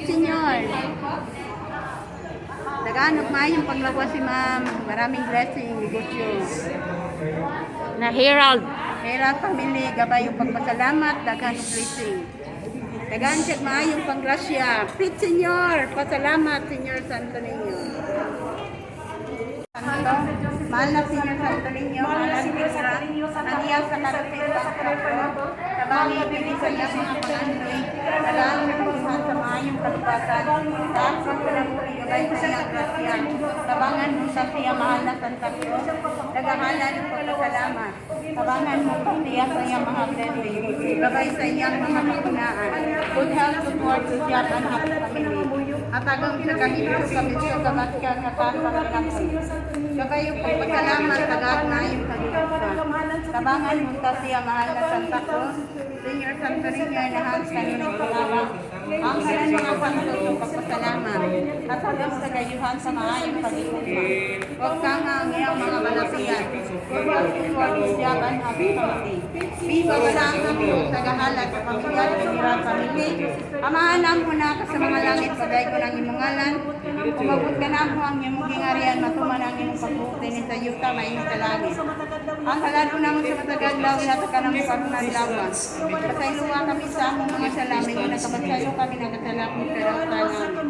Senyor. Taganog mayong paglawas si ma'am. Maraming blessing, negosyo. Na Herald. Herald family, gabay yung pagpasalamat, daghan ng blessing. Tagaan siya maayong panggrasya. Pit Senyor, pasalamat Senyor Santo Niño. Santo, mahal na Senyor Santo Niño, mahal na Senyor, ang iyaw sa karapit pangkrapro, tabang ibili sa iyang mga pangandoy, tagaan sa pagkuhan sa maayong kalupatan, taas sa pinaguri, gabay sa iyang grasya, tabangan mo sa siya mahal na Santa Cruz, tagahalan ng pagpasalamat, tabangan mo sa siya sa iyang mga blessing, gabay sa iyang mga kapunaan, good health, support, social, and happy family. At agang sa kahito kami sa kamatkan na kasang pinakon. Gabay yung pagpasalamat, tagad na yung kagilusan. Tabangan mo sa siya mahal na Santa Cruz, Senyor Santo Niño, inahal sa ninyong pagawang. Ang kanan mga santo yung pagpasalamat. At hanggang sa gayuhan sa maayong pag-iugma. Huwag ka nga ang iyong mga malasiyan. Huwag support, social, and happy family. Viva wala ang kami sa gahalat sa pamilya at General Family. Amahanan mo na ka sa mga langit, paday ko ng imong ngalan. Umabot ka na mo ang imong gingarian, matuman ang imong pagbuti ni sa yuta, mainit sa langit. Ang halado na mo sa matagad daw, inata ka ng pagpunadlawan. Pasayluwa kami sa among mga salamin, na nakabagsalo kami nagasalakot sa rautangan.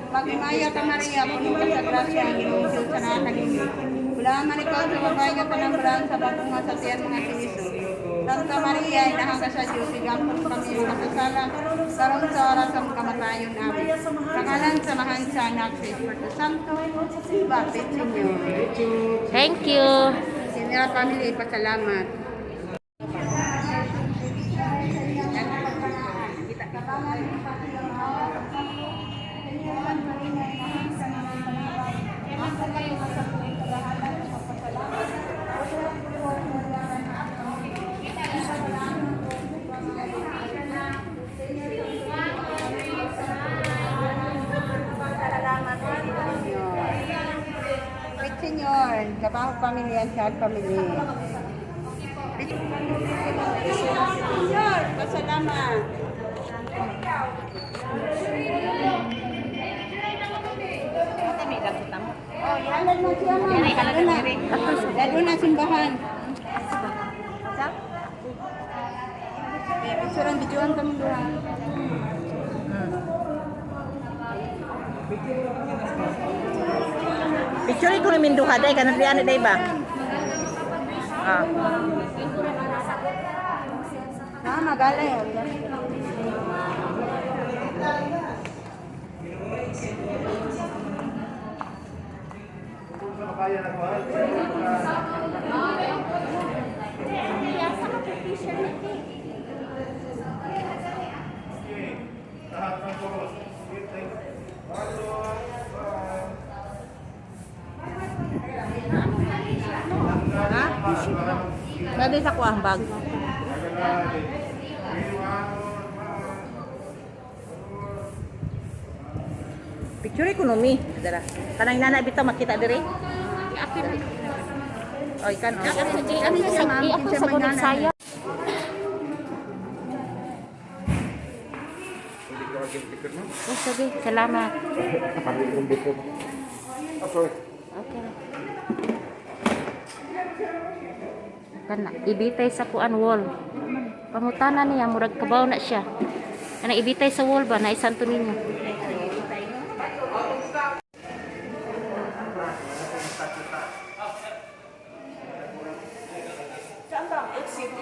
Pag-imaya ka Maria, puno ka sa grasya, ang imong Diyos sa nakatagimik. Wala man ikaw sa babae ka panambraan sa babunga sa tiyan mga siniso. Santa Maria, inahang ka sa Diyos, igampon kami sa kasasala, sarong sa oras ang kamatayon namin. Pangalan sa mahan sa anak sa Espiritu Santo, Viva Pit Senyor. Thank you. General Family, pasalamat. Senyor, Kabaho Family and Child Family. Senyor, pasalamat. Oh, halan mo siya mo. Lalo na simbahan. Picturean, videoan kami doon. Picture ko namin duha day kanang riyan day ba? Ah. Magalay. Ha? Nadi sa kuah bag. Picture ekonomi, dara. Kanang nana bitaw makita diri. Oy kan. Ano siya, ma'am? Ako sa bunod saya. Oh, sige, salamat. Okay. Kana ibitay sa kuan wall. Pangutana niya murag kabaw na siya. Kana ibitay sa wall ba na Santo Niño. Saan ba? Exit.